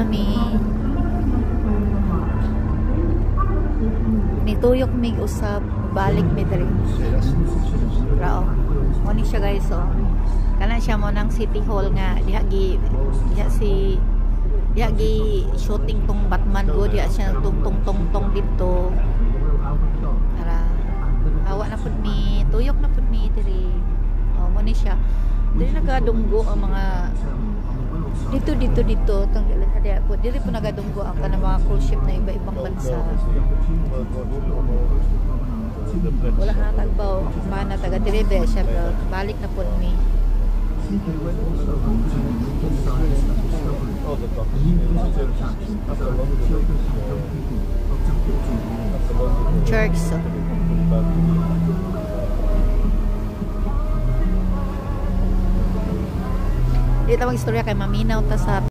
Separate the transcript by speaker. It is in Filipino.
Speaker 1: mi. Nituyok mig usab balik mi diri. Rao. Mo ni siya guys oh. Kana siya mo nang City Hall nga diha gi shooting tong Batman go diha siya tong dito. Tara. Awa na pud mi, tuyok na pud mi diri. Oh, mo ni siya. Diri nagadunggo ang mga dito tong diha po. Diri po nagadunggo ang kanang mga cruise ship na iba-ibang bansa. Wala na tagbaw, mana taga diri be siya balik na pud mi. Church. Dito mag istorya kay maminaw ta sa